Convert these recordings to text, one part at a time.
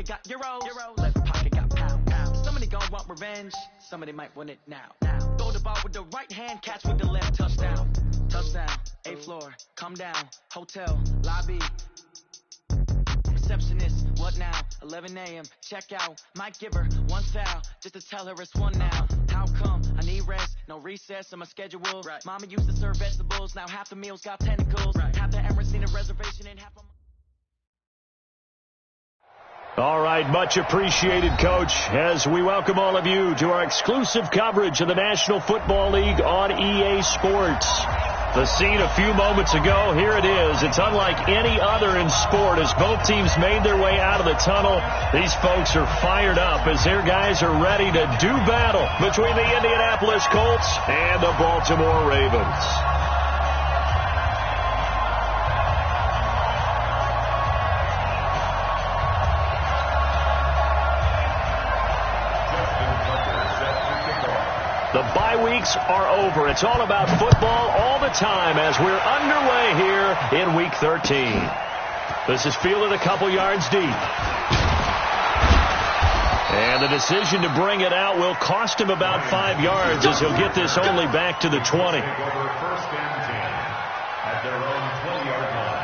pocket got euros. Left pocket got pound. Somebody gon' want revenge. Somebody might want it now. Throw the ball with the right hand, catch with the left. Touchdown. 8th floor. Come down. Hotel lobby. Receptionist, what now? 11 a.m. Check out. Might give her one foul just to tell her it's one now. How come? I need rest. No recess in my schedule. Right. Mama used to serve vegetables. Now half the meals got tentacles. Right. Half the Emirates need a reservation and half of All right, much appreciated, Coach, as we welcome all of you to our exclusive coverage of the National Football League on EA Sports. The scene a few moments ago, here it is. It's unlike any other in sport as both teams made their way out of the tunnel. These folks are fired up as their guys are ready to do battle between the Indianapolis Colts and the Baltimore Ravens. The bye weeks are over. It's all about football all the time as we're underway here in Week 13. This is fielded a couple yards deep. And the decision to bring it out will cost him about 5 yards as he'll get this only back to the 20. First and 10 at their own 20-yard line.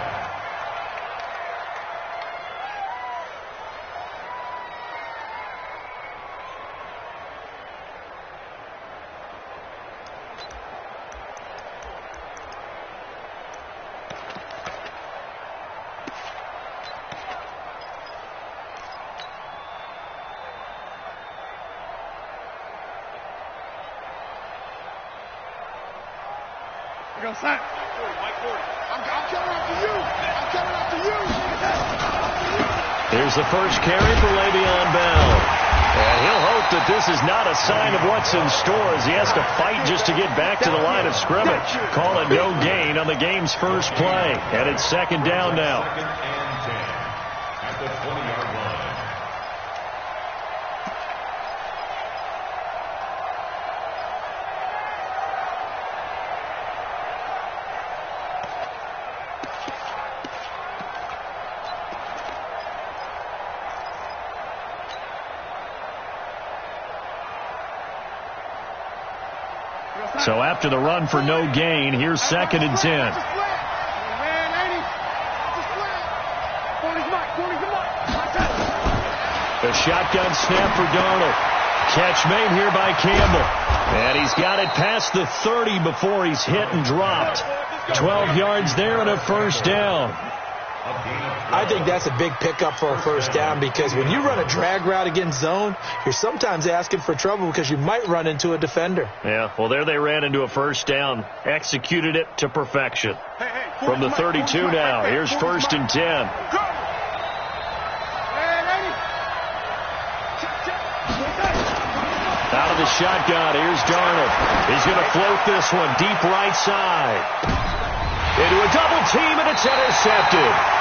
Go, Sack. Mike 40. I'm coming after you. I'm coming after you. Here's the first carry for Le'Veon Bell. And he'll hope that this is not a sign of what's in store as he has to fight just to get back to the line of scrimmage. Call it no gain on the game's first play. And it's second down now. Second and 10 at the 20-yard line. So after the run for no gain, here's second and 10. The shotgun snap for Darnold. Catch made here by Campbell. And he's got it past the 30 before he's hit and dropped. 12 yards there and a first down. I think that's a big pickup for a first down because when you run a drag route against zone, you're sometimes asking for trouble because you might run into a defender. Yeah, well, there they ran into a first down. Executed it to perfection. From the 32 now, here's first and 10. Out of the shotgun, here's Darnold. He's going to float this one deep right side. Into a double team, and it's intercepted.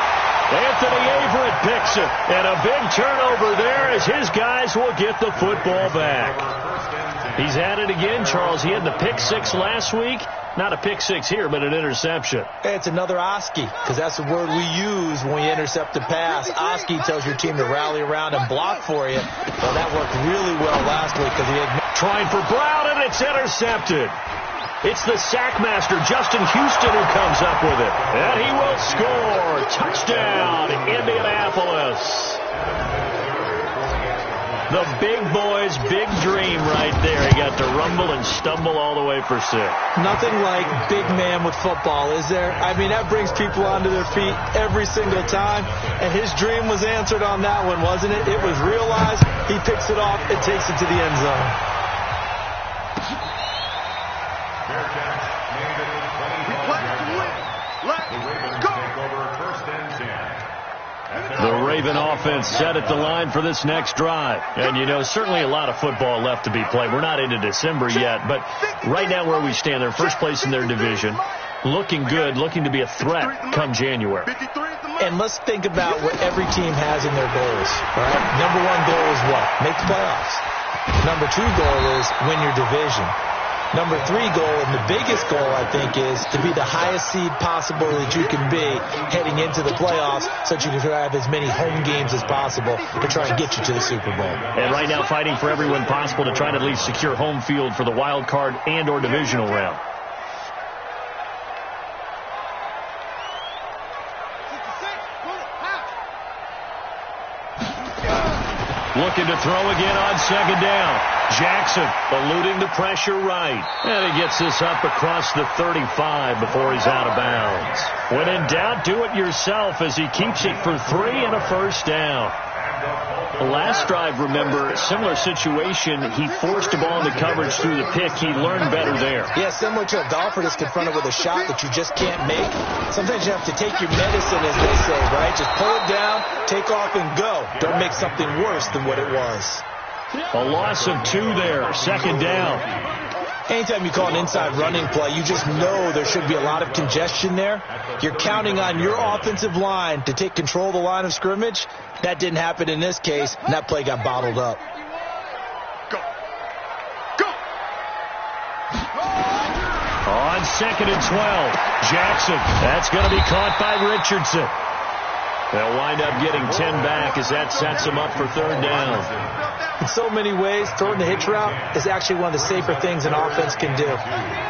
Anthony Averett picks it, and a big turnover there as his guys will get the football back. He's at it again, Charles. He had the pick six last week. Not a pick six here, but an interception. It's another Oski, because that's the word we use when you intercept a pass. Oski tells your team to rally around and block for you. Well, that worked really well last week because he had... Trying for Brown, and it's intercepted. It's the sackmaster, Justin Houston, who comes up with it. And he will score. Touchdown, Indianapolis. The big boy's big dream right there. He got to rumble and stumble all the way for 6. Nothing like big man with football, is there? I mean, that brings people onto their feet every single time. And his dream was answered on that one, wasn't it? It was realized. He picks it off and takes it to the end zone. The Raven offense set at the line for this next drive. And, you know, certainly a lot of football left to be played. We're not into December yet, but right now where we stand, they're first place in their division. Looking good, looking to be a threat come January. And let's think about what every team has in their goals. All right? Number one goal is what? Make the playoffs. Number two goal is win your division. Number 3 goal, and the biggest goal, I think, is to be the highest seed possible that you can be heading into the playoffs so that you can have as many home games as possible to try and get you to the Super Bowl. And right now fighting for every win possible to try to at least secure home field for the wild card and or divisional round. Looking to throw again on second down. Jackson eluding the pressure right. And he gets this up across the 35 before he's out of bounds. When in doubt, do it yourself as he keeps it for 3 and a first down. The last drive, remember, similar situation. He forced the ball into coverage through the pick. He learned better there. Yeah, similar to a golfer that's confronted with a shot that you just can't make. Sometimes you have to take your medicine, as they say, right? Just pull it down, take off, and go. Don't make something worse than what it was. A loss of 2 there, second down. Anytime you call an inside running play, you just know there should be a lot of congestion there. You're counting on your offensive line to take control of the line of scrimmage. That didn't happen in this case, and that play got bottled up. Go. Go. On second and 12, Jackson. That's going to be caught by Richardson. They'll wind up getting 10 back as that sets them up for third down. In so many ways, throwing the hitch route is actually one of the safer things an offense can do.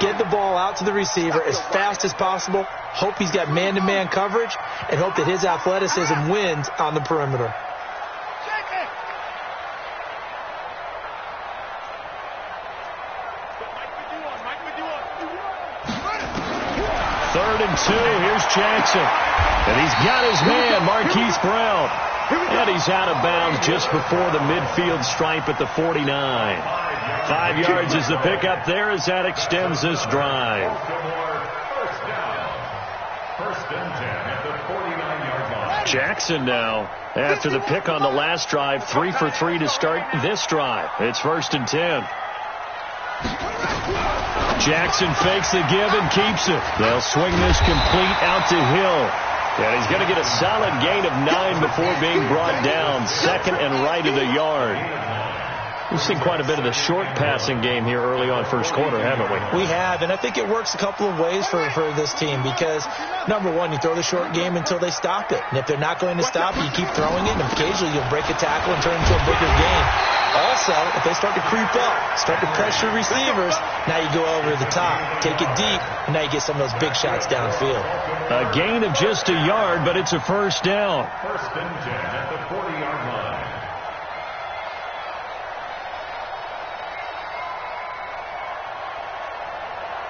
Get the ball out to the receiver as fast as possible, hope he's got man-to-man coverage, and hope that his athleticism wins on the perimeter. Third and 2, here's Jackson. And he's got his man, Marquise Brown. And he's out of bounds just before the midfield stripe at the 49. 5 yards is the pickup there as that extends this drive. First and 10 at the 49-yard line. Jackson now, after the pick on the last drive, 3 for 3 to start this drive. It's first and 10. Jackson fakes the give and keeps it. They'll swing this complete out to Hill. And he's going to get a solid gain of 9 before being brought down. Second and right of the yard. We've seen quite a bit of the short passing game here early on first quarter, haven't we? We have, and I think it works a couple of ways for this team because, number one, you throw the short game until they stop it. And if they're not going to stop it, you keep throwing it, and occasionally you'll break a tackle and turn it into a bigger game. Also, if they start to creep up, start to pressure receivers, now you go over the top, take it deep, and now you get some of those big shots downfield. A gain of just a yard, but it's a first down. First and 10 at the 40-yard line.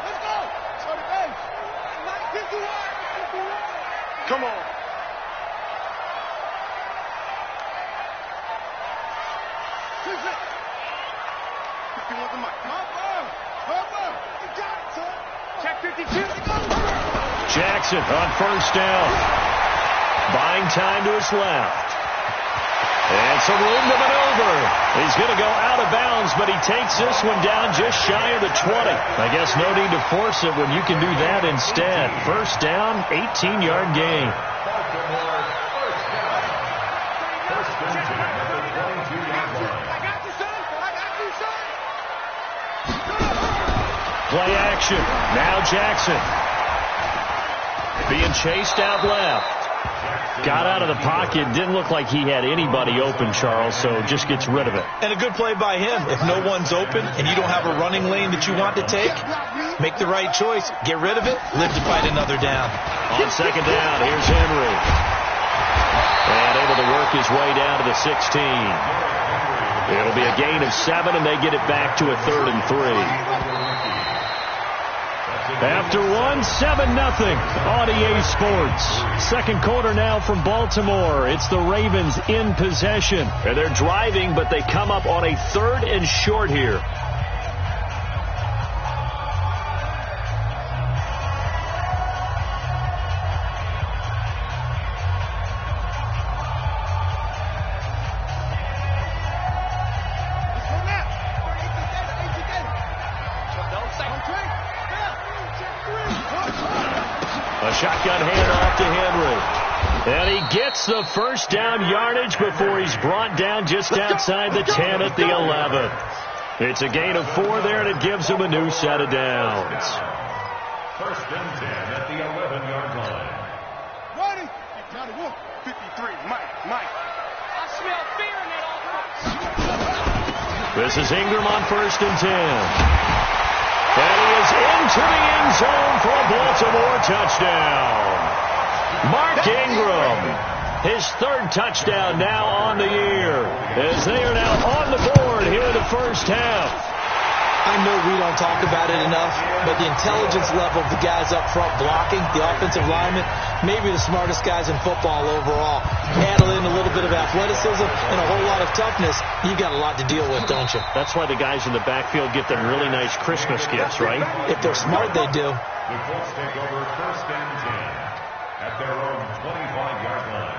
Let's go. Come on. Jackson on first down. Buying time to his left. And some room to maneuver. He's going to go out of bounds, but he takes this one down just shy of the 20. I guess no need to force it when you can do that instead. First down, 18-yard gain. Play action. Now Jackson. Being chased out left. Got out of the pocket. Didn't look like he had anybody open, Charles, so just gets rid of it. And a good play by him. If no one's open and you don't have a running lane that you want to take, make the right choice. Get rid of it. Live to fight another down. On second down, here's Henry. And able to work his way down to the 16. It'll be a gain of 7, and they get it back to a 3rd and 3. After 7-0 on EA Sports. Second quarter now from Baltimore. It's the Ravens in possession. And they're driving, but they come up on a 3rd and short here. A shotgun handoff to Henry. And he gets the first down yardage before he's brought down just outside the 10 at the 11. It's a gain of 4 there, and it gives them a new set of downs. First and 10 at the 11-yard line. Ready? County 53. Mike. I smell fear in that offense. This is Ingram on first and 10. And he is into the end zone for a Baltimore touchdown. Mark Ingram, his 3rd touchdown now on the year, as they are now on the board here in the first half. I know we don't talk about it enough, but the intelligence level of the guys up front blocking, the offensive linemen, maybe the smartest guys in football overall. Add in a little bit of athleticism and a whole lot of toughness, you got a lot to deal with, don't you? That's why the guys in the backfield get them really nice Christmas gifts, right? If they're smart, they do. The Colts take over first and 10 at their own 25-yard line.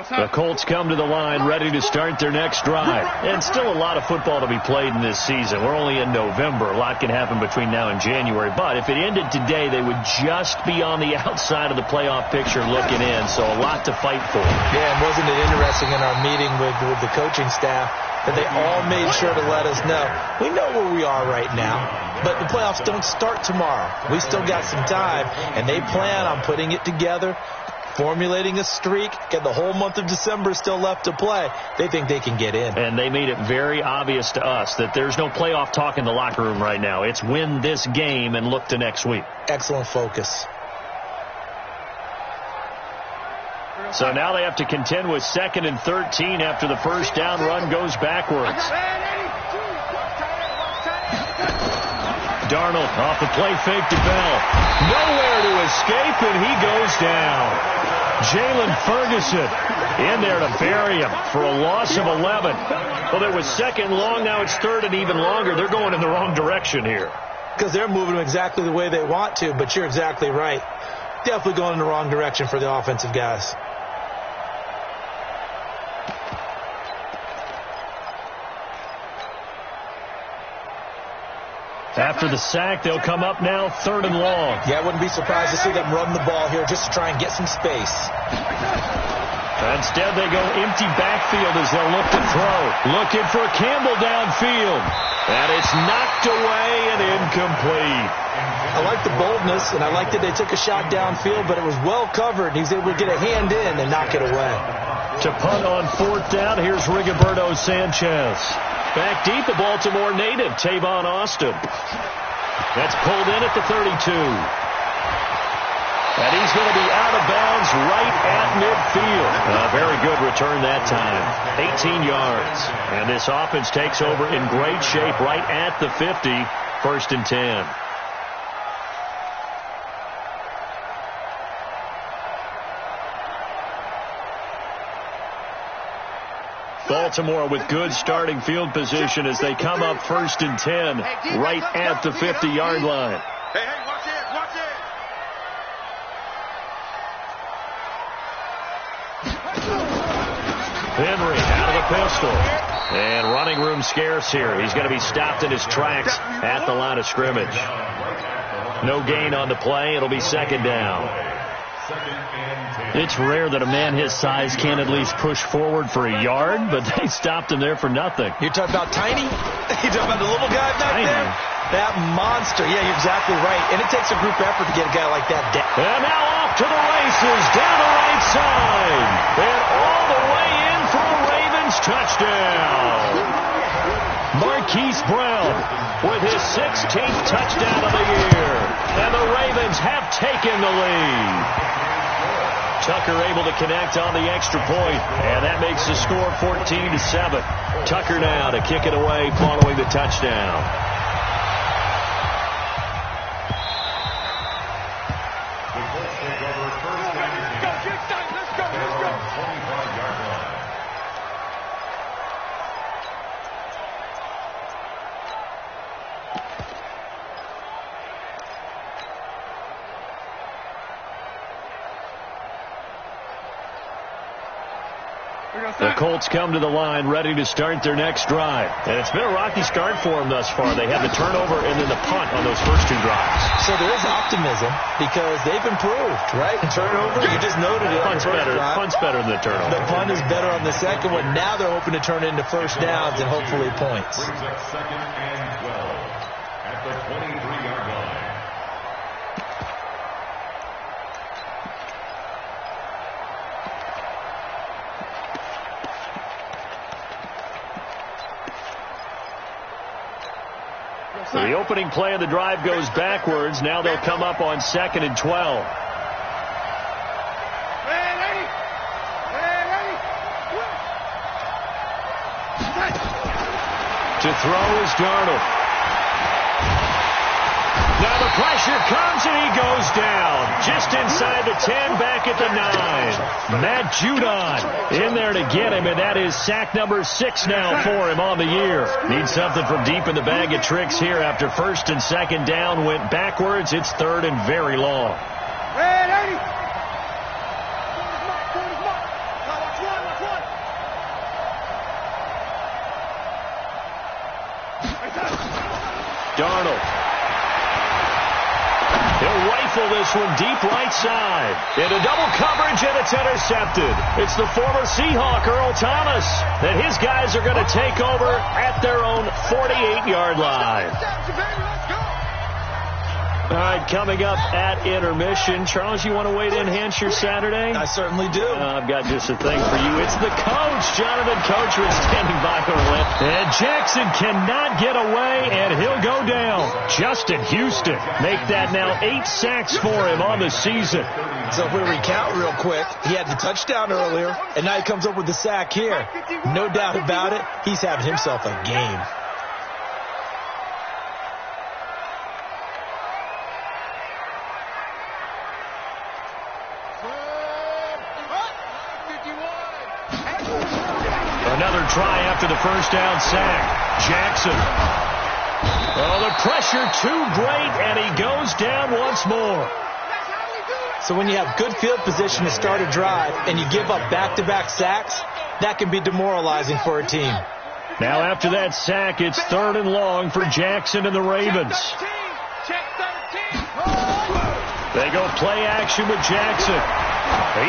The Colts come to the line ready to start their next drive. And still a lot of football to be played in this season. We're only in November. A lot can happen between now and January. But if it ended today, they would just be on the outside of the playoff picture looking in. So a lot to fight for. Yeah, and wasn't it interesting in our meeting with the coaching staff that they all made sure to let us know, we know where we are right now, but the playoffs don't start tomorrow. We still got some time, and they plan on putting it together, formulating a streak, and the whole month of December still left to play. They think they can get in. And they made it very obvious to us that there's no playoff talk in the locker room right now. It's win this game and look to next week. Excellent focus. So now they have to contend with 2nd and 13 after the first down run goes backwards. Darnold off the play fake to Bell. Nowhere to escape, and he goes down. Jalen Ferguson in there to bury him for a loss of 11. Well, there was 2nd long. Now it's 3rd and even longer. They're going in the wrong direction here. Because they're moving them exactly the way they want to, but you're exactly right. Definitely going in the wrong direction for the offensive guys. After the sack, they'll come up now 3rd and long. Yeah, I wouldn't be surprised to see them run the ball here just to try and get some space. Instead, they go empty backfield as they'll look to throw. Looking for Campbell downfield. And it's knocked away and incomplete. I like the boldness, and I like that they took a shot downfield, but it was well covered. He was able to get a hand in and knock it away. To punt on 4th down, here's Rigoberto Sanchez. Back deep, the Baltimore native, Tavon Austin. That's pulled in at the 32. And he's going to be out of bounds right at midfield. A very good return that time. 18 yards. And this offense takes over in great shape right at the 50. 1st and 10. Baltimore with good starting field position as they come up 1st and 10 right at the 50-yard line. Hey, watch it. Henry out of the pistol. And running room scarce here. He's going to be stopped in his tracks at the line of scrimmage. No gain on the play. It'll be 2nd down. It's rare that a man his size can't at least push forward for a yard, but they stopped him there for nothing. You're talking about Tiny? You're talking about the little guy back Tiny. there? That monster. Yeah, you're exactly right. And it takes a group effort to get a guy like that down. And now off to the races, down the right side. And all the way in for a Ravens touchdown. Marquise Brown with his 16th touchdown of the year. And the Ravens have taken the lead. Tucker able to connect on the extra point, and that makes the score 14-7. Tucker now to kick it away following the touchdown. Let's go. 25-yard line. The Colts come to the line ready to start their next drive. And it's been a rocky start for them thus far. They had the turnover and then the punt on those first two drives. So there is optimism because they've improved, right? Turnover, you just noted it. Punt's better than the turnover. The punt is better on the second one. Now they're hoping to turn it into first downs and hopefully points. Brings up 2nd and 12 at the 23-yard line. So the opening play of the drive goes backwards. Now they'll come up on 2nd and 12. To throw is Darnold. Now the pressure comes and he goes down. Just inside the 10, back at the 9. Matt Judon in there to get him, and that is sack number 6 now for him on the year. Needs something from deep in the bag of tricks here after 1st and 2nd down went backwards. It's 3rd and very long. Darnold. He'll rifle this one deep right side. Into double coverage, and it's intercepted. It's the former Seahawk, Earl Thomas, and his guys are going to take over at their own 48-yard line. All right, coming up at intermission. Charles, you want to wait to enhance your Saturday? I certainly do. I've got just a thing for you. It's the coach, Jonathan Coachman, standing by her lip. And Jackson cannot get away, and he'll go down. Justin Houston make that now 8 sacks for him on the season. So if we recount real quick, he had the touchdown earlier, and now he comes up with the sack here. No doubt about it, he's having himself a game. Another try after the first down sack. Jackson. Oh, the pressure too great, and he goes down once more. So when you have good field position to start a drive and you give up back-to-back sacks, that can be demoralizing for a team. Now after that sack, it's 3rd and long for Jackson and the Ravens. They go play action with Jackson.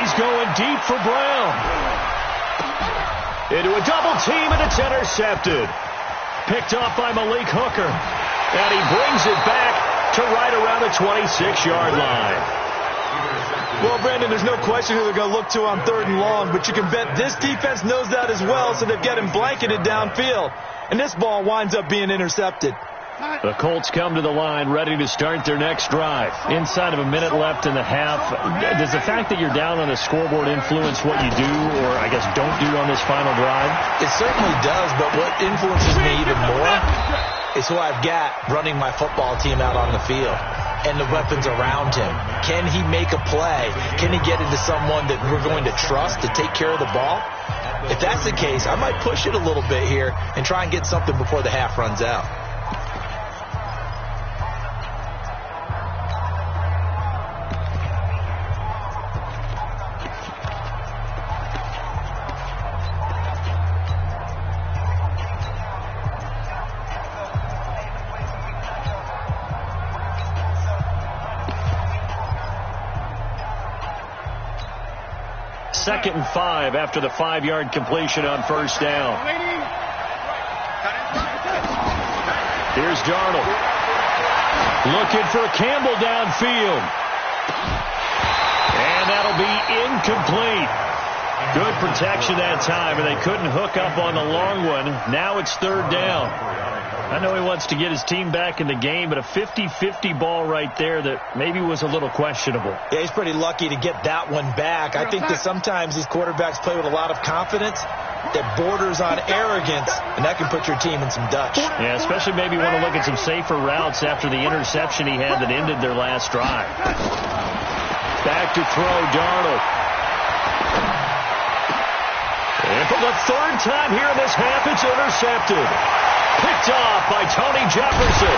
He's going deep for Brown. Into a double team, and it's intercepted. Picked off by Malik Hooker. And he brings it back to right around the 26-yard line. Well, Brandon, there's no question who they're going to look to on 3rd and long, but you can bet this defense knows that as well, so they've got him blanketed downfield. And this ball winds up being intercepted. The Colts come to the line ready to start their next drive. Inside of a minute left in the half, does the fact that you're down on the scoreboard influence what you do, or I guess don't do on this final drive? It certainly does, but what influences me even more is who I've got running my football team out on the field and the weapons around him. Can he make a play? Can he get into someone that we're going to trust to take care of the ball? If that's the case, I might push it a little bit here and try and get something before the half runs out. Second and 5 after the 5-yard completion on first down. Here's Darnold. Looking for Campbell downfield. And that'll be incomplete. Good protection that time, and they couldn't hook up on the long one. Now it's 3rd down. I know he wants to get his team back in the game, but a 50-50 ball right there that maybe was a little questionable. Yeah, he's pretty lucky to get that one back. I think that sometimes these quarterbacks play with a lot of confidence that borders on arrogance, and that can put your team in some dutch. Yeah, especially maybe want to look at some safer routes after the interception he had that ended their last drive. Back to throw, Darnold. And for the 3rd time here in this half, it's intercepted. Picked off by Tony Jefferson.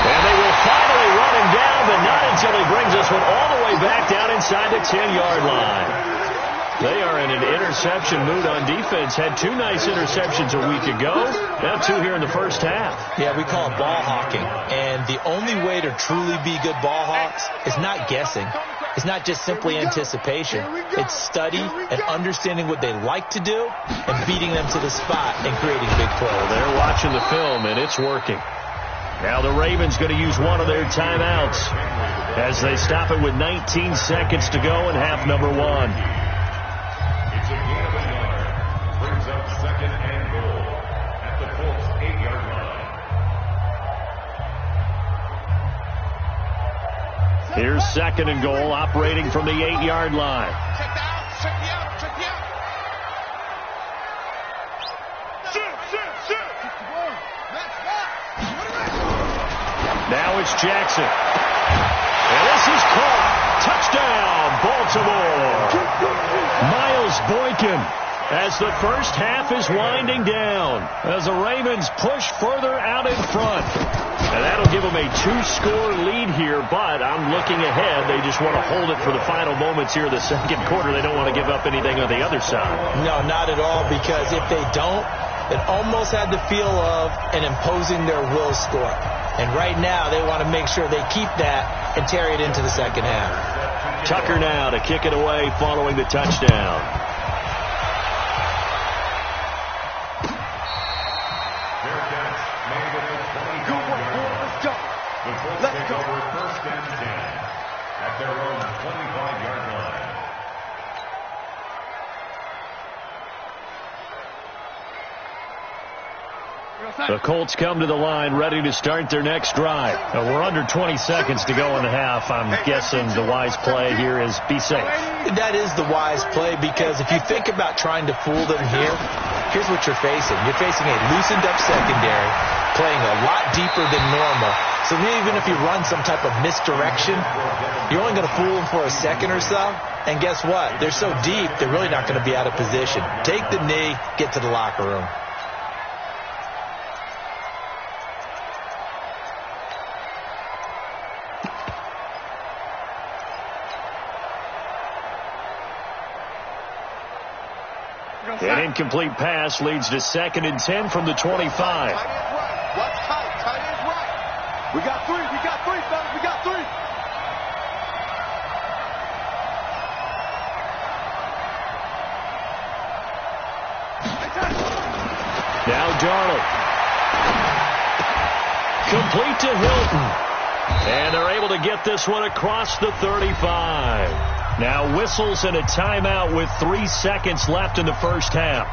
And they will finally run him down, but not until he brings this one all the way back down inside the 10-yard line. They are in an interception mood on defense. Had 2 nice interceptions a week ago. Now 2 here in the first half. Yeah, we call it ball hawking. And the only way to truly be good ball hawks is not guessing. It's not just simply anticipation. It's study and understanding what they like to do and beating them to the spot and creating big plays. Well, they're watching the film, and it's working. Now the Ravens going to use one of their timeouts as they stop it with 19 seconds to go in half number 1. It's a gain of a yard. Brings up 2nd and goal at the Colts 8-yard line. Here's 2nd and goal, operating from the 8-yard line. Check the out. Check the out. Check the out. Now it's Jackson. And this is caught. Touchdown, Baltimore. Miles Boykin as the first half is winding down as the Ravens push further out in front. And that'll give them a 2-score lead here, but I'm looking ahead. They just want to hold it for the final moments here of the second quarter. They don't want to give up anything on the other side. No, not at all, because if they don't, it almost had the feel of an imposing their will score. And right now, they want to make sure they keep that and carry it into the second half. Tucker now to kick it away following the touchdown. Fair catch made at the 25-yard line. The Colts take over 1st and 10 at their own 25-yard line. The Colts come to the line ready to start their next drive. We're under 20 seconds to go in the half. I'm guessing the wise play here is be safe. That is the wise play, because if you think about trying to fool them here, here's what you're facing. You're facing a loosened up secondary, playing a lot deeper than normal. So even if you run some type of misdirection, you're only going to fool them for a second or so. And guess what? They're so deep, they're really not going to be out of position. Take the knee, get to the locker room. An incomplete pass leads to 2nd and 10 from the 25. Tight end right. What's tight? Tight end right. We got 3. We got 3, fellas. We got 3. Now Darnold. Complete to Hilton. And they're able to get this one across the 35. Now whistles and a timeout with 3 seconds left in the first half.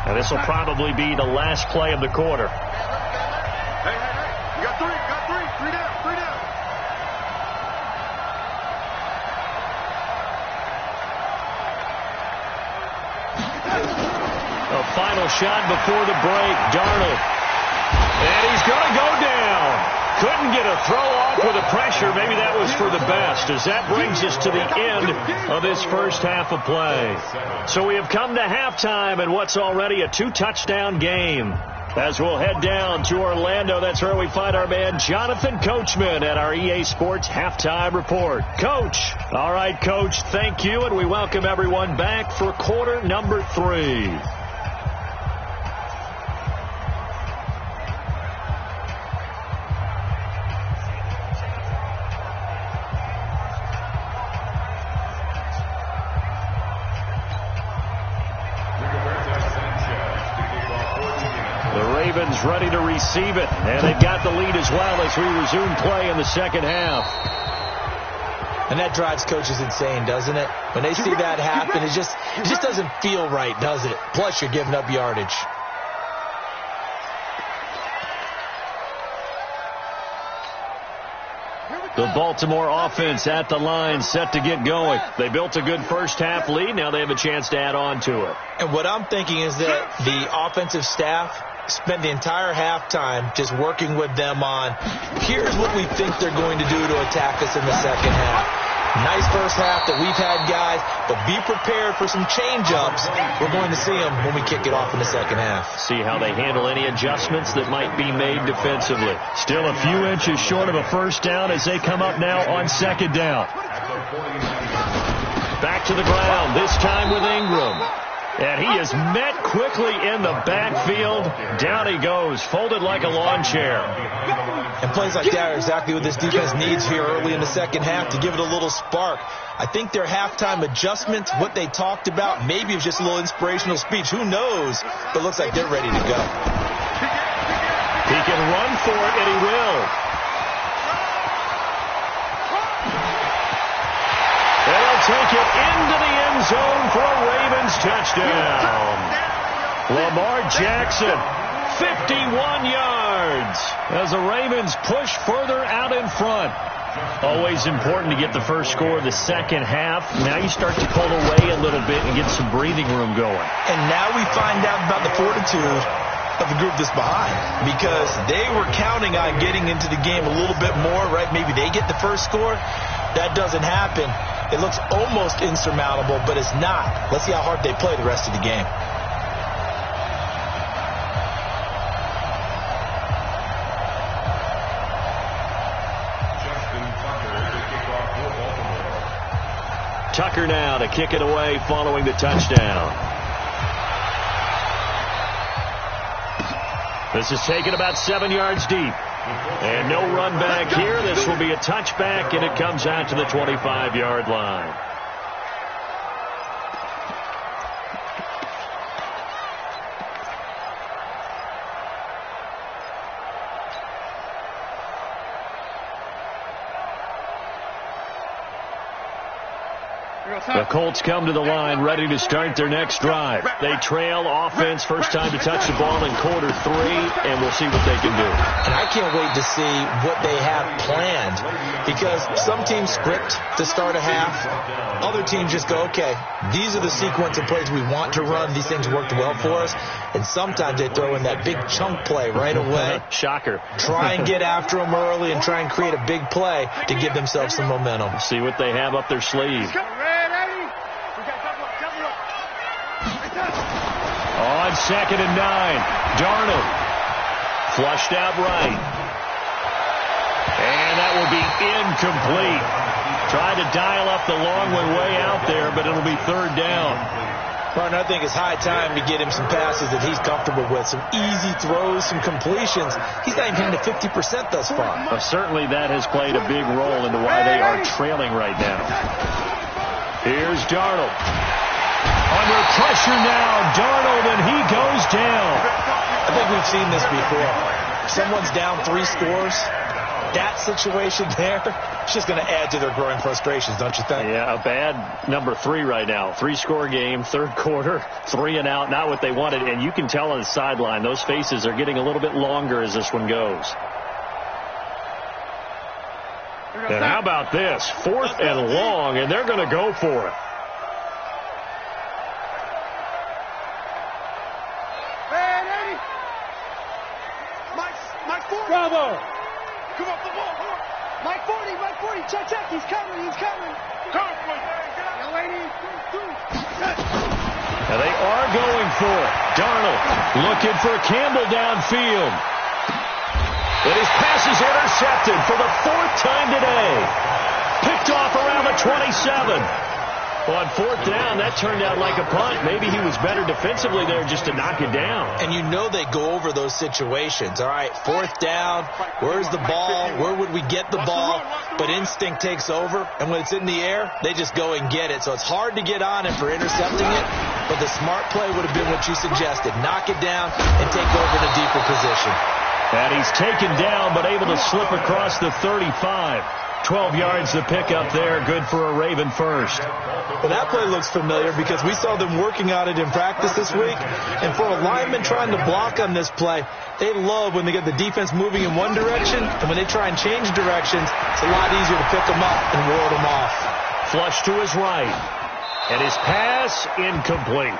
And this will probably be the last play of the quarter. Hey. We got 3. We got 3. 3 down. 3 down. A final shot before the break. Darnold. And he's going to go down. Couldn't get a throw off with the pressure. Maybe that was for the best, as that brings us to the end of this first half of play. So we have come to halftime in what's already a 2-touchdown game. As we'll head down to Orlando, that's where we find our man Jonathan Coachman at our EA Sports Halftime Report. Coach. All right, Coach, thank you, and we welcome everyone back for quarter number 3. Ready to receive it, and they've got the lead as well as we resume play in the second half. And that drives coaches insane, doesn't it? When they see that happen, it just doesn't feel right, does it? Plus, you're giving up yardage. The Baltimore offense at the line, set to get going. They built a good first half lead. Now they have a chance to add on to it. And what I'm thinking is that the offensive staff spent the entire halftime just working with them on, here's what we think they're going to do to attack us in the second half. Nice first half that we've had, guys, but be prepared for some change-ups. We're going to see them when we kick it off in the second half. See how they handle any adjustments that might be made defensively. Still a few inches short of a first down as they come up now on second down. back to the ground, this time with Ingram. And he is met quickly in the backfield. Down he goes, folded like a lawn chair. And plays like that are exactly what this defense needs here early in the second half to give it a little spark. I think their halftime adjustments, what they talked about, maybe it was just a little inspirational speech. Who knows? But it looks like they're ready to go. He can run for it, and he will. And he'll take it into the end zone for a Ravens touchdown. Lamar Jackson, 51 yards as the Ravens push further out in front. Always important to get the first score of the second half. Now you start to pull away a little bit and get some breathing room going. And now we find out about the fortitude of the group that's behind, because they were counting on getting into the game a little bit more, right? Maybe they get the first score. That doesn't happen. It looks almost insurmountable, but it's not. Let's see how hard they play the rest of the game. Tucker now to kick it away following the touchdown. This is taken about 7 yards deep. And no run back here. This will be a touchback, and it comes out to the 25-yard line. The Colts come to the line ready to start their next drive. They trail offense, first time to touch the ball in quarter 3, and we'll see what they can do. And I can't wait to see what they have planned, because some teams script to start a half. Other teams just go, okay, these are the sequence of plays we want to run. These things worked well for us. And sometimes they throw in that big chunk play right away. Shocker. Try and get after them early and try and create a big play to give themselves some momentum. See what they have up their sleeve. On 2nd and 9, Darnold flushed out right. And that will be incomplete. Tried to dial up the long one way out there, but it'll be 3rd down. Martin, I think it's high time to get him some passes that he's comfortable with. Some easy throws, some completions. He's not even hitting to 50% thus far. Well, certainly that has played a big role into why they are trailing right now. Here's Darnold. Under pressure now, Darnold, and he goes down. I think we've seen this before. Someone's down 3 scores. That situation there, it's just going to add to their growing frustrations, don't you think? Yeah, a bad number 3 right now. 3-score game, 3rd quarter, 3 and out, not what they wanted. And you can tell on the sideline, those faces are getting a little bit longer as this one goes. And how about this? 4th and long, and they're going to go for it. Bravo! Come on, the ball, come on! Mike 40, check, he's coming! Come on, young lady, Now they are going for it. Darnold looking for Campbell downfield. But his pass is intercepted for the 4th time today. Picked off around the 27. On 4th down, that turned out like a punt. Maybe he was better defensively there just to knock it down. And you know they go over those situations. All right, 4th down, where's the ball? Where would we get the ball? But instinct takes over, and when it's in the air, they just go and get it. So it's hard to get on him for intercepting it, but the smart play would have been what you suggested. Knock it down and take over in a deeper position. And he's taken down, but able to slip across the 35. 12 yards to pick up there. Good for a Raven first. Well, that play looks familiar because we saw them working on it in practice this week. And for a lineman trying to block on this play, they love when they get the defense moving in one direction. And when they try and change directions, it's a lot easier to pick them up and ward them off. Flush to his right. And his pass incomplete.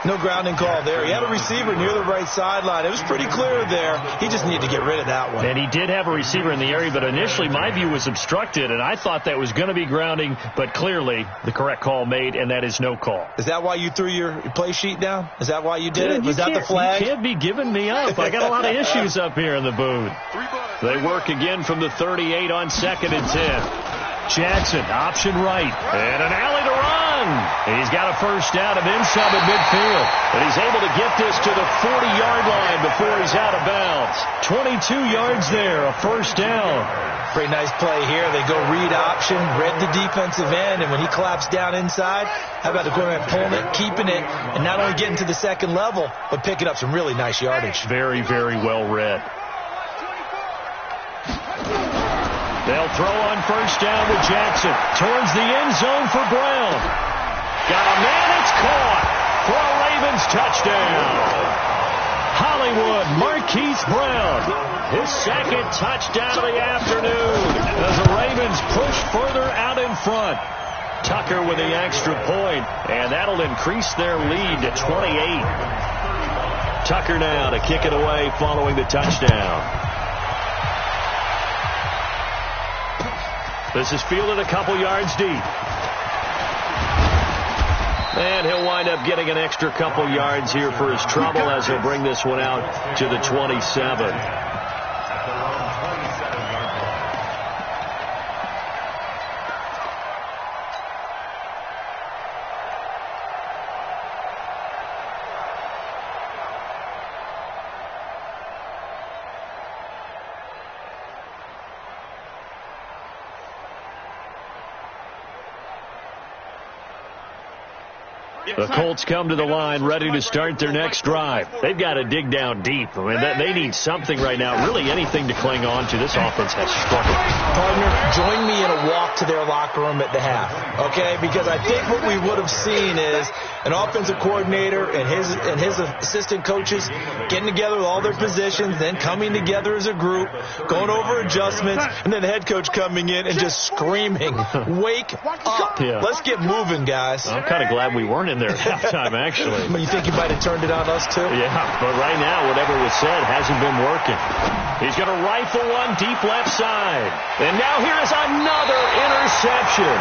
No grounding call there. He had a receiver near the right sideline. It was pretty clear there. He just needed to get rid of that one. And he did have a receiver in the area, but initially my view was obstructed, and I thought that was going to be grounding, but clearly the correct call made, and that is no call. Is that why you threw your play sheet down? Is that why you did it? Was that the flag? You can't be giving me up. I got a lot of issues up here in the booth. They work again from the 38 on 2nd and 10. Jackson, option right, and an alley to run. run. He's got a first down and then some at midfield. And he's able to get this to the 40-yard line before he's out of bounds. 22 yards there, a first down. Pretty nice play here. They go read option, read the defensive end, and when he collapsed down inside, how about the quarterback pulling it, keeping it, and not only getting to the second level, but picking up some really nice yardage. Very, very well read. They'll throw on first down with Jackson. Towards the end zone for Brown. Got a man, it's caught for a Ravens touchdown. Hollywood, Marquise Brown, his second touchdown of the afternoon as the Ravens push further out in front. Tucker with the extra point, and that'll increase their lead to 28. Tucker now to kick it away following the touchdown. This is fielded a couple yards deep. And he'll wind up getting an extra couple yards here for his trouble as he'll bring this one out to the 27. The Colts come to the line ready to start their next drive. They've got to dig down deep. I mean, they need something right now, really anything to cling on to. This offense has struggled. Partner, join me in a walk to their locker room at the half, okay? Because I think what we would have seen is an offensive coordinator and his assistant coaches getting together with all their positions, then coming together as a group, going over adjustments, and then the head coach coming in and just screaming, wake up. Yeah. Let's get moving, guys. I'm kind of glad we weren't in there at halftime, actually. You think you might have turned it on us, too? Yeah, but right now, whatever was said hasn't been working. He's going to rifle one deep left side. And now here is another interception.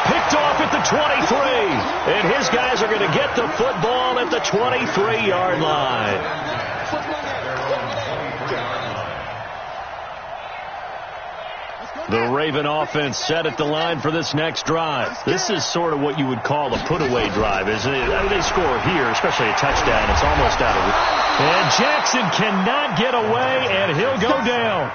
Picked off at the 23. And his guys are going to get the football at the 23-yard line. The Raven offense set at the line for this next drive. This is sort of what you would call a put-away drive, isn't it? I mean, they score here, especially a touchdown. It's almost out of reach. And Jackson cannot get away, and he'll go down.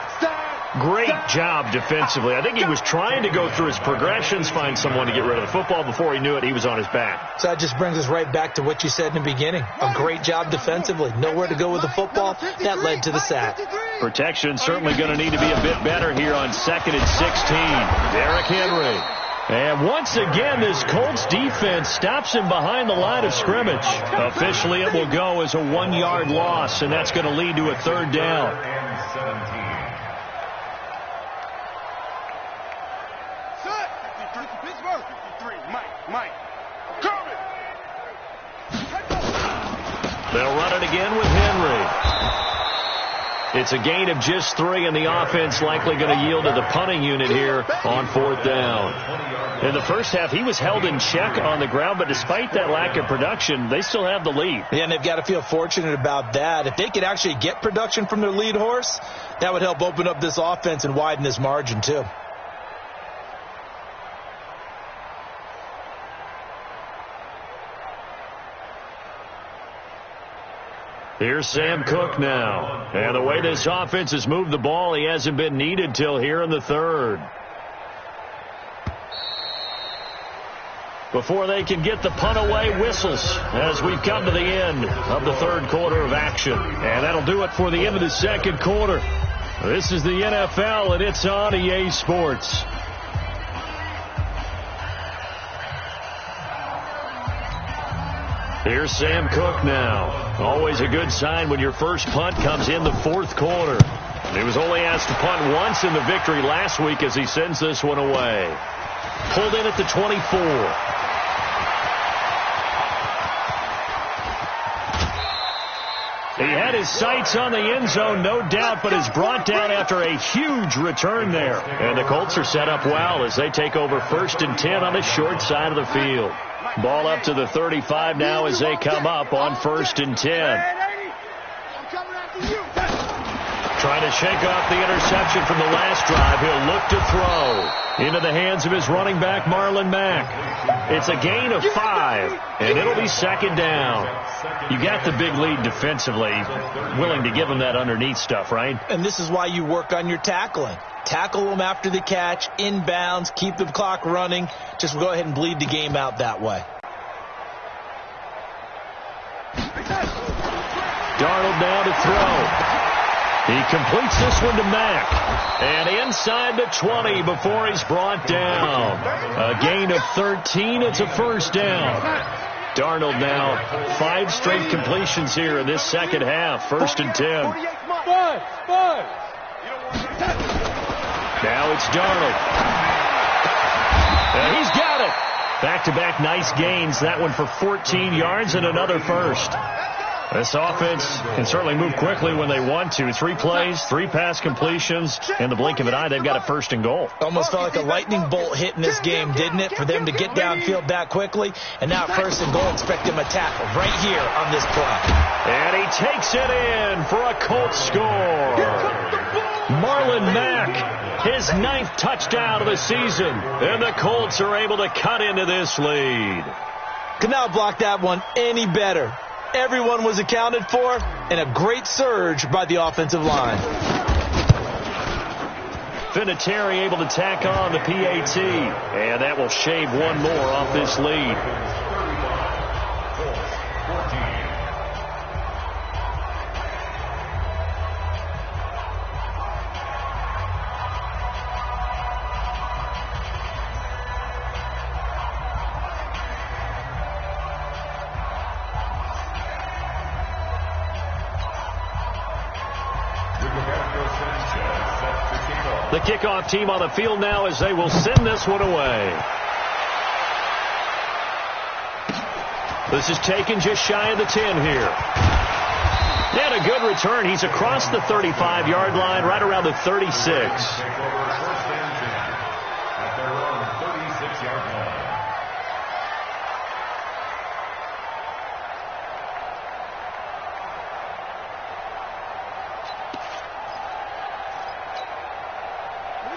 Great job defensively. I think he was trying to go through his progressions, find someone to get rid of the football. Before he knew it, he was on his back. So that just brings us right back to what you said in the beginning. A great job defensively. Nowhere to go with the football. That led to the sack. Protection certainly going to need to be a bit better here on 2nd and 16. Derrick Henry. And once again, this Colts defense stops him behind the line of scrimmage. Officially, it will go as a 1-yard loss, and that's going to lead to a 3rd down. They'll run it again with Henry. It's a gain of just 3, and the offense likely going to yield to the punting unit here on 4th down. In the first half, he was held in check on the ground, but despite that lack of production, they still have the lead. Yeah, and they've got to feel fortunate about that. If they could actually get production from their lead horse, that would help open up this offense and widen this margin, too. Here's Sam Cook now. And the way this offense has moved the ball, he hasn't been needed till here in the 3rd. Before they can get the punt away, whistles as we've come to the end of the 3rd quarter of action. And that'll do it for the end of the 2nd quarter. This is the NFL, and it's on EA Sports. Here's Sam Cook now. Always a good sign when your first punt comes in the 4th quarter. He was only asked to punt once in the victory last week as he sends this one away. Pulled in at the 24. He had his sights on the end zone, no doubt, but is brought down after a huge return there. And the Colts are set up well as they take over 1st and 10 on the short side of the field. Ball up to the 35 now as they come up on 1st and 10. Trying to shake off the interception from the last drive. He'll look to throw into the hands of his running back, Marlon Mack. It's a gain of 5, and it'll be second down. You got the big lead defensively, willing to give him that underneath stuff, right? And this is why you work on your tackling. Tackle them after the catch, inbounds, keep the clock running. Just go ahead and bleed the game out that way. Darnold now to throw. He completes this one to Mack. And inside the 20 before he's brought down. A gain of 13. It's a first down. Darnold now 5 straight completions here in this second half. 1st and 10. Now it's Darnold. And he's got it. Back-to-back nice gains. That one for 14 yards and another first. This offense can certainly move quickly when they want to. 3 plays, 3 pass completions. In the blink of an eye, they've got a 1st and goal. Almost felt like a lightning bolt hit in this game, didn't it? For them to get downfield that quickly. And now 1st and goal, expect him to tackle right here on this play. And he takes it in for a Colts score. Marlon Mack, his 9th touchdown of the season. And the Colts are able to cut into this lead. Could not block that one any better. Everyone was accounted for, and a great surge by the offensive line. Vinatieri able to tack on the PAT, and that will shave one more off this lead. The kickoff team on the field now as they will send this one away. This is taken just shy of the 10 here. And a good return. He's across the 35-yard line, right around the 36.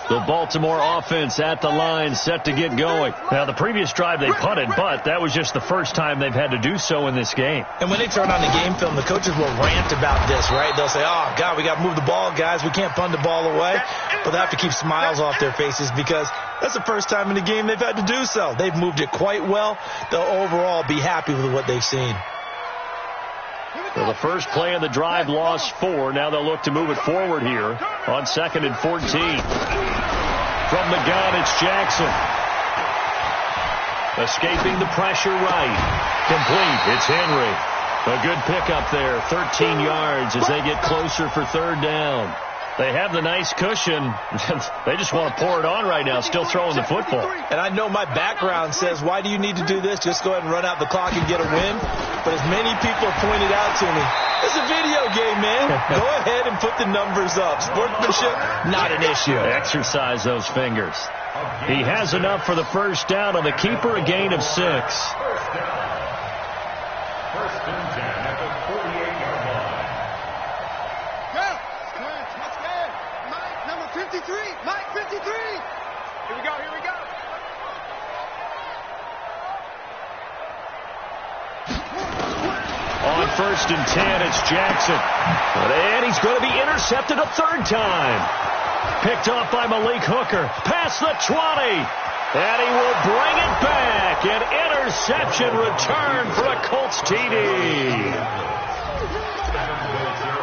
The Baltimore offense at the line, set to get going. Now, the previous drive they punted, but that was just the first time they've had to do so in this game. And when they turn on the game film, the coaches will rant about this, right? They'll say, oh, God, we got to move the ball, guys. We can't punt the ball away. But they have to keep smiles off their faces because that's the first time in the game they've had to do so. They've moved it quite well. They'll overall be happy with what they've seen. So the first play of the drive lost 4. Now they'll look to move it forward here on 2nd and 14. From the gun, it's Jackson. Escaping the pressure right. Complete. It's Henry. A good pickup there. 13 yards as they get closer for 3rd down. They have the nice cushion. They just want to pour it on right now, still throwing the football. And I know my background says, why do you need to do this? Just go ahead and run out the clock and get a win. But as many people have pointed out to me, it's a video game, man. Go ahead and put the numbers up. Sportsmanship, not an issue. Exercise those fingers. He has enough for the 1st down on the keeper, a gain of 6. First and 10 at the 48-yard line. That's good. Mike, number 53. Mike, 53. Here we go, here we go. On 1st and 10, it's Jackson. And he's going to be intercepted a 3rd time. Picked off by Malik Hooker. Past the 20. And he will bring it back. An interception return for a Colts TD.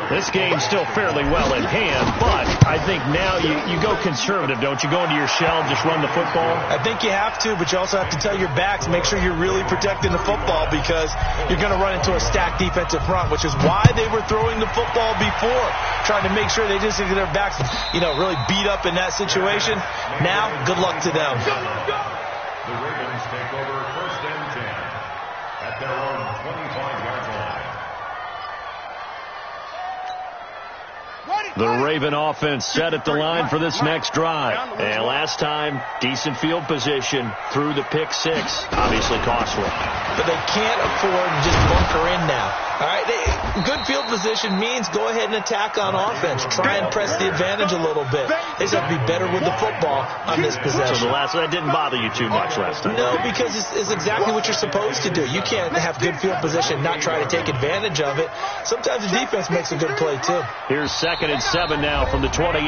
This game's still fairly well in hand, but I think now you go conservative, don't you? Go into your shell and just run the football? I think you have to, but you also have to tell your backs, make sure you're really protecting the football because you're going to run into a stacked defensive front, which is why they were throwing the football before, trying to make sure they just get their backs, really beat up in that situation. Now, good luck to them. The Ravens take over 1st and 10 at their own 25-yard line. Ready? The Raven offense set at the line for this next drive. And last time, decent field position through the pick six. Obviously costly. But they can't afford to just bunker in now. All right, good field position means go ahead and attack on offense. Try and press the advantage a little bit. They just have to be better with the football on this possession. So that didn't bother you too much last time? No, because it's exactly what you're supposed to do. You can't have good field position and not try to take advantage of it. Sometimes the defense makes a good play, too. Here's 2nd and 7 now from the 28.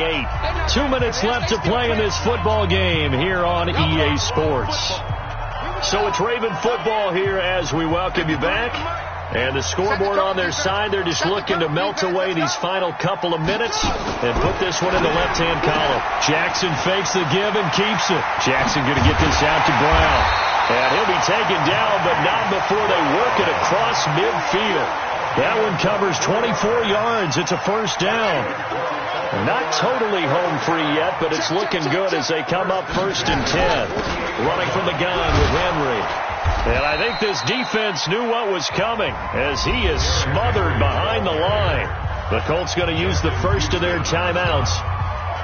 2 minutes left to play in this football game here on EA Sports. So it's Raven football here as we welcome you back. And the scoreboard on their side, they're just looking to melt away these final couple of minutes and put this one in the left-hand column. Jackson fakes the give and keeps it. Jackson going to get this out to Brown. And he'll be taken down, but not before they work it across midfield. That one covers 24 yards. It's a first down. Not totally home free yet, but it's looking good as they come up 1st and 10. Running from the gun with Henry. And I think this defense knew what was coming as he is smothered behind the line. The Colts going to use the first of their timeouts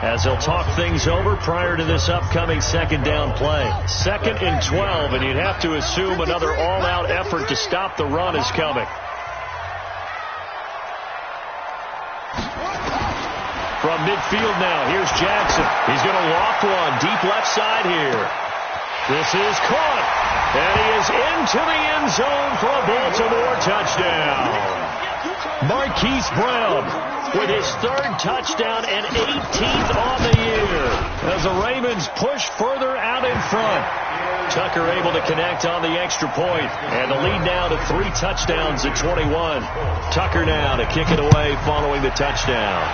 as they'll talk things over prior to this upcoming 2nd down play. 2nd and 12, and you'd have to assume another all-out effort to stop the run is coming. From midfield now, here's Jackson. He's going to walk one deep left side here. This is caught, and he is into the end zone for a Baltimore touchdown. Marquise Brown with his 3rd touchdown and 18th on the year as the Ravens push further out in front. Tucker able to connect on the extra point, and the lead now to 3 touchdowns at 21. Tucker now to kick it away following the touchdown.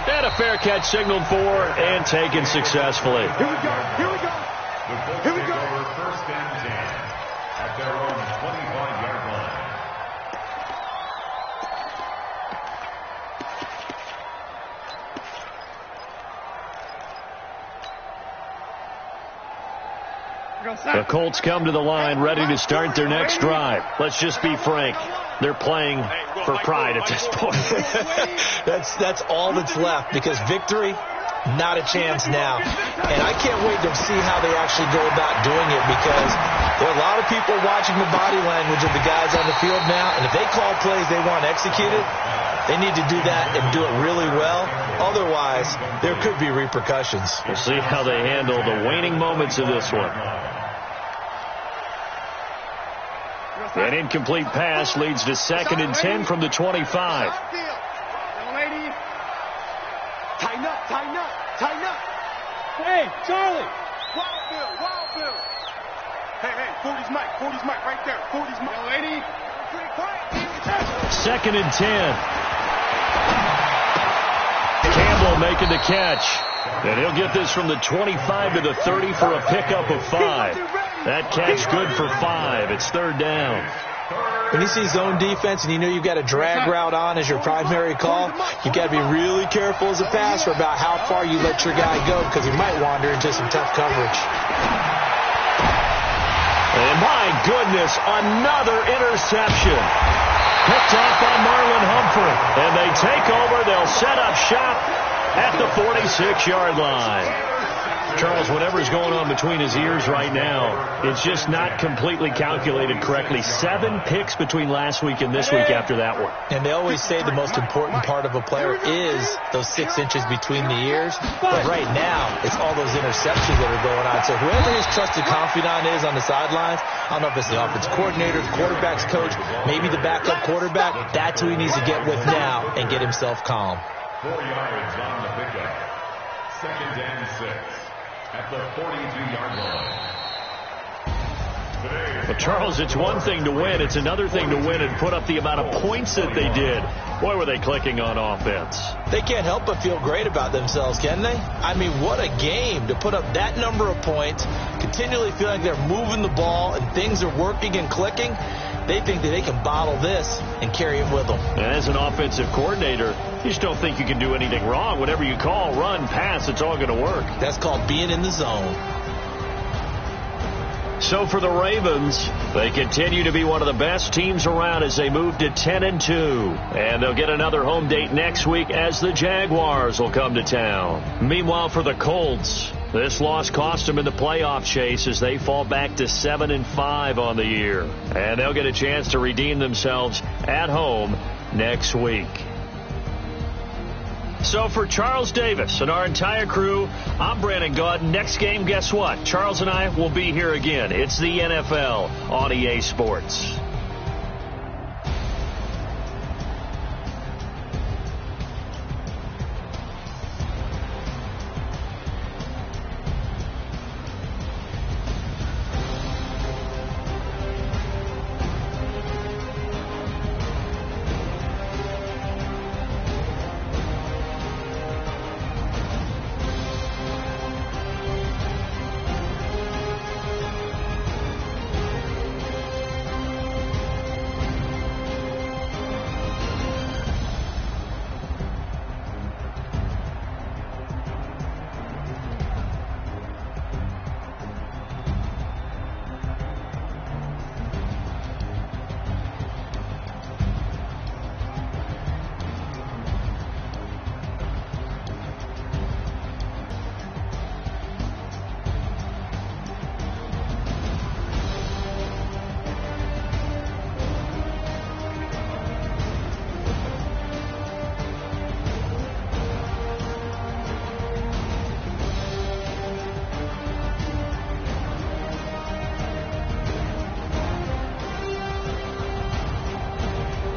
And a fair catch signaled for and taken successfully. Here we go. Here we go. Here we go. 1st and 10 at their own 25-yard line. The Colts come to the line ready to start their next drive. Let's just be frank. They're playing for pride at this point. That's all that's left because victory, not a chance now. And I can't wait to see how they actually go about doing it because there are a lot of people watching the body language of the guys on the field now. And if they call plays they want executed, they need to do that and do it really well. Otherwise, there could be repercussions. We'll see how they handle the waning moments of this one. An incomplete pass leads to 2nd and 10 from the 25. Tighten up, tighten up, tighten up. Hey, Charlie. Wild Bill. Hey, 40's Mike right there. 40's Mike. Young lady. 2nd and 10. Campbell making the catch. And he'll get this from the 25 to the 30 for a pickup of 5. That catch good for 5. It's 3rd down. When you see zone defense and you know you've got a drag route on as your primary call, you've got to be really careful as a passer about how far you let your guy go because he might wander into some tough coverage. And my goodness, another interception. Picked off by Marlon Humphrey. And they take over. They'll set up shop at the 46-yard line. Charles, whatever's going on between his ears right now, it's just not completely calculated correctly. 7 picks between last week and this week after that one. And they always say the most important part of a player is those 6 inches between the ears. But right now, it's all those interceptions that are going on. So whoever his trusted confidant is on the sidelines, I don't know if it's the offensive coordinator, the quarterback's coach, maybe the backup quarterback, that's who he needs to get with now and get himself calm. 4 yards on the pickup. 2nd and 6 at the 42-yard line. Well, Charles, it's one thing to win. It's another thing to win and put up the amount of points that they did. Boy, were they clicking on offense. They can't help but feel great about themselves, can they? I mean, what a game to put up that number of points, continually feeling like they're moving the ball and things are working and clicking. They think that they can bottle this and carry it with them. And as an offensive coordinator, you just don't think you can do anything wrong. Whatever you call, run, pass, it's all going to work. That's called being in the zone. So for the Ravens, they continue to be one of the best teams around as they move to 10-2. And they'll get another home date next week as the Jaguars will come to town. Meanwhile, for the Colts, this loss cost them in the playoff chase as they fall back to 7-5 on the year. And they'll get a chance to redeem themselves at home next week. So for Charles Davis and our entire crew, I'm Brandon Gaud. Next game, guess what? Charles and I will be here again. It's the NFL on EA Sports.